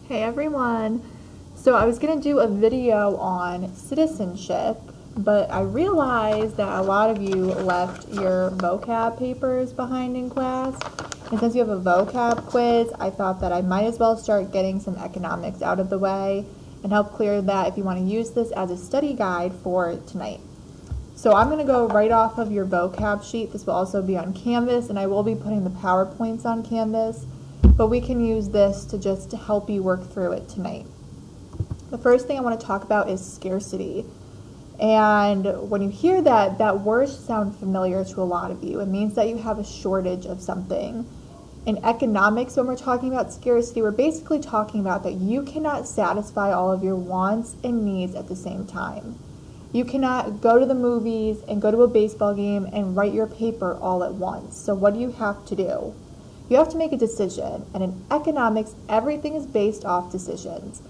Hey everyone! So I was going to do a video on citizenship, but I realized that a lot of you left your vocab papers behind in class. And since you have a vocab quiz, I thought that I might as well start getting some economics out of the way and help clear that if you want to use this as a study guide for tonight. So I'm going to go right off of your vocab sheet. This will also be on Canvas, and I will be putting the PowerPoints on Canvas. But we can use this to just help you work through it tonight. The first thing I want to talk about is scarcity. And when you hear that, that word should sound familiar to a lot of you. It means that you have a shortage of something. In economics, when we're talking about scarcity, we're basically talking about that you cannot satisfy all of your wants and needs at the same time. You cannot go to the movies and go to a baseball game and write your paper all at once. So what do you have to do? You have to make a decision, and in economics, everything is based off decisions.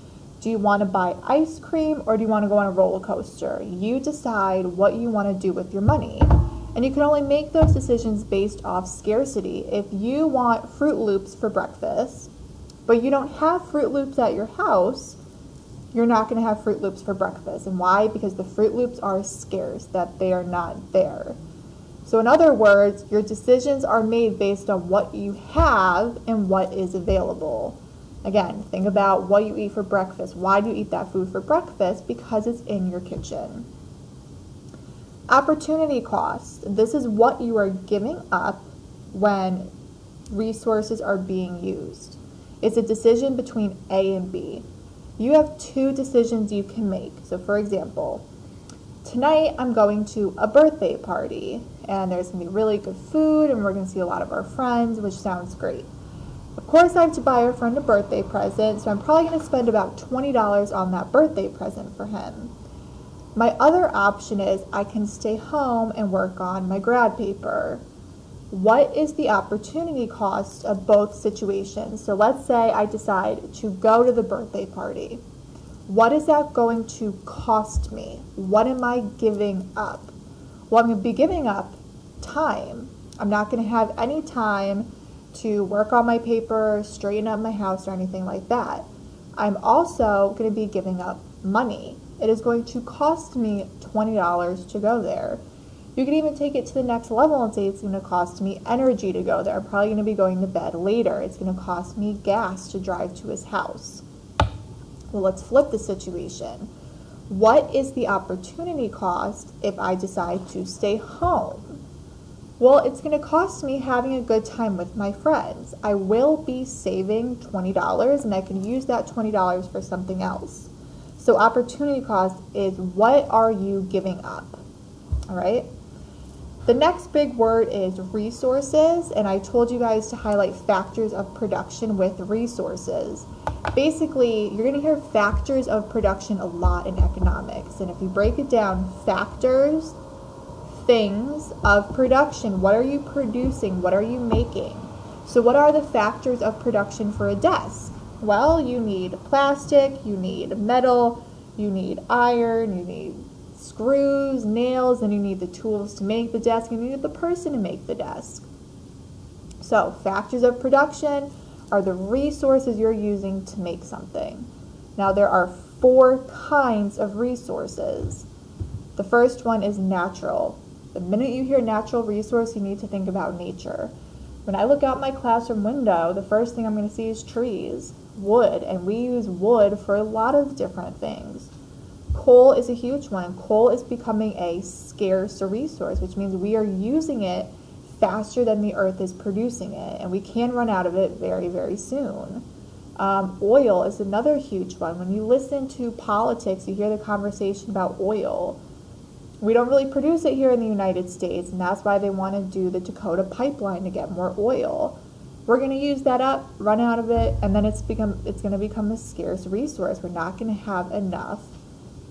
Do you want to buy ice cream or do you want to go on a roller coaster? You decide what you want to do with your money. And you can only make those decisions based off scarcity. If you want Fruit Loops for breakfast, but you don't have Fruit Loops at your house, you're not going to have Fruit Loops for breakfast. And why? Because the Fruit Loops are scarce, that they are not there. So in other words, your decisions are made based on what you have and what is available. Again, think about what you eat for breakfast. Why do you eat that food for breakfast? Because it's in your kitchen. Opportunity cost. This is what you are giving up when resources are being used. It's a decision between A and B. You have two decisions you can make. So for example, tonight I'm going to a birthday party and there's going to be really good food and we're going to see a lot of our friends, which sounds great. Of course I have to buy our friend a birthday present, so I'm probably going to spend about $20 on that birthday present for him. My other option is I can stay home and work on my grad paper. What is the opportunity cost of both situations? So let's say I decide to go to the birthday party. What is that going to cost me? What am I giving up? Well, I'm going to be giving up time. I'm not going to have any time to work on my paper, straighten up my house, or anything like that. I'm also going to be giving up money. It is going to cost me $20 to go there. You can even take it to the next level and say it's going to cost me energy to go there. I'm probably going to be going to bed later. It's going to cost me gas to drive to his house. Well, let's flip the situation. What is the opportunity cost if I decide to stay home? Well, it's going to cost me having a good time with my friends. I will be saving $20 and I can use that $20 for something else. So opportunity cost is what are you giving up? All right. The next big word is resources, and I told you guys to highlight factors of production with resources. Basically, you're going to hear factors of production a lot in economics, and if you break it down, factors, things of production, what are you producing, what are you making? So what are the factors of production for a desk? Well, you need plastic, you need metal, you need iron, you need screws, nails, and you need the tools to make the desk, and you need the person to make the desk. So factors of production are the resources you're using to make something. Now there are 4 kinds of resources. The first one is natural. The minute you hear natural resource, you need to think about nature. When I look out my classroom window, the first thing I'm going to see is trees, wood, and we use wood for a lot of different things. Coal is a huge one. Coal is becoming a scarce resource, which means we are using it faster than the earth is producing it, and we can run out of it very, very soon. Oil is another huge one. When you listen to politics, you hear the conversation about oil. We don't really produce it here in the United States, and that's why they want to do the Dakota pipeline to get more oil. We're going to use that up, run out of it, and then it's going to become a scarce resource. We're not going to have enough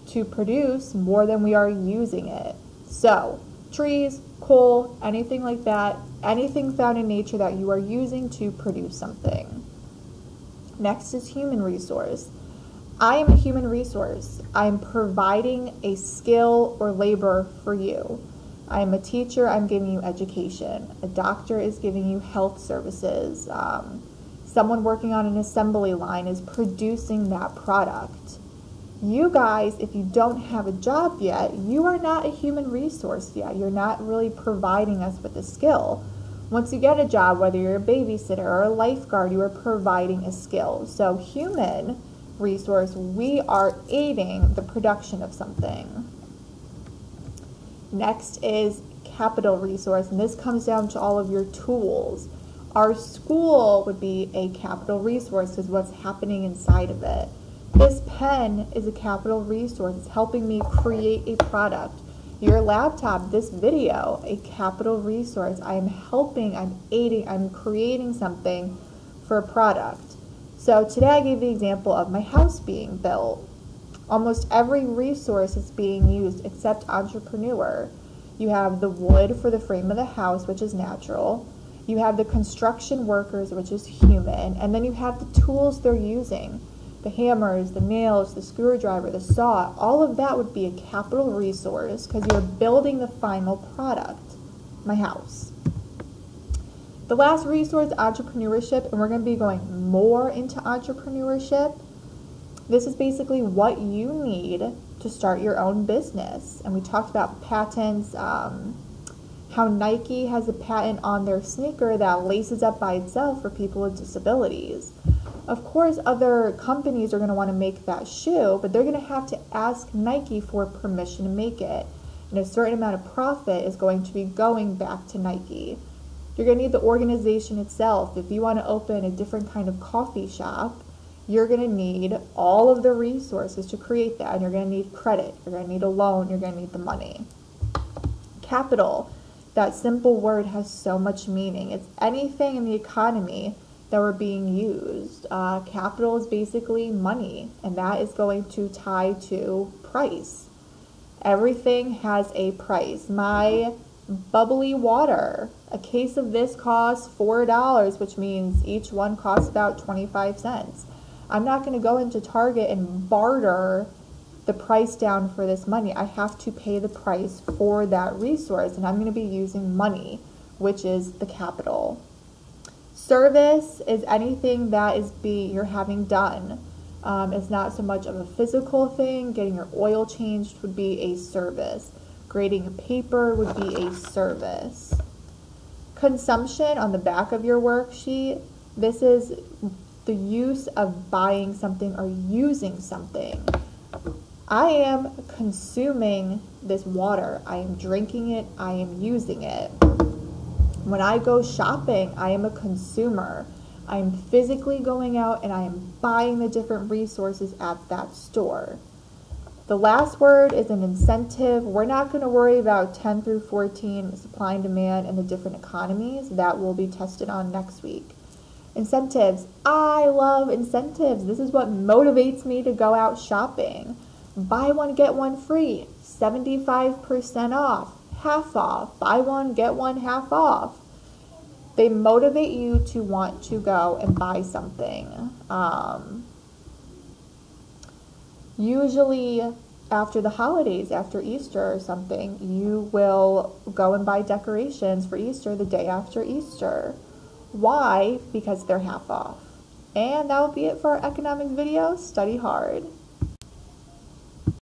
to produce more than we are using it. So trees, coal, anything like that, anything found in nature that you are using to produce something. Next is human resource. I am a human resource. I'm providing a skill or labor for you. I am a teacher, I'm giving you education. A doctor is giving you health services. Someone working on an assembly line is producing that product. You guys, if you don't have a job yet, you are not a human resource yet. You're not really providing us with a skill. Once you get a job, whether you're a babysitter or a lifeguard, you are providing a skill. So human resource, we are aiding the production of something. Next is capital resource, and this comes down to all of your tools. Our school would be a capital resource because what's happening inside of it. This pen is a capital resource. It's helping me create a product. Your laptop, this video, a capital resource. I am helping, I'm aiding, I'm creating something for a product. So today I gave the example of my house being built. Almost every resource is being used except entrepreneur. You have the wood for the frame of the house, which is natural. You have the construction workers, which is human. And then you have the tools they're using. The hammers, the nails, the screwdriver, the saw, all of that would be a capital resource because you're building the final product, my house. The last resource, entrepreneurship, and we're going to be going more into entrepreneurship. This is basically what you need to start your own business. And we talked about patents, how Nike has a patent on their sneaker that laces up by itself for people with disabilities. Of course, other companies are going to want to make that shoe, but they're going to have to ask Nike for permission to make it. And a certain amount of profit is going to be going back to Nike. You're going to need the organization itself. If you want to open a different kind of coffee shop, you're going to need all of the resources to create that. And you're going to need credit. You're going to need a loan. You're going to need the money. Capital. That simple word has so much meaning. It's anything in the economy that were being used. Capital is basically money, and that is going to tie to price. Everything has a price. My bubbly water, a case of this costs $4, which means each one costs about 25 cents. I'm not going to go into Target and barter the price down for this money. I have to pay the price for that resource, and I'm going to be using money, which is the capital. Service is anything that you're having done. It's not so much of a physical thing. Getting your oil changed would be a service. Grading a paper would be a service. Consumption on the back of your worksheet, this is the use of buying something or using something. I am consuming this water. I am drinking it. I am using it. When I go shopping, I am a consumer. I am physically going out and I am buying the different resources at that store. The last word is an incentive. We're not going to worry about 10 through 14, supply and demand, and the different economies. That will be tested on next week. Incentives. I love incentives. This is what motivates me to go out shopping. Buy one, get one free. 75% off. Half off. Buy one, get one half off. They motivate you to want to go and buy something. Usually after the holidays, after Easter or something, you will go and buy decorations for Easter the day after Easter. Why? Because they're half off. And that will be it for our economics video. Study hard.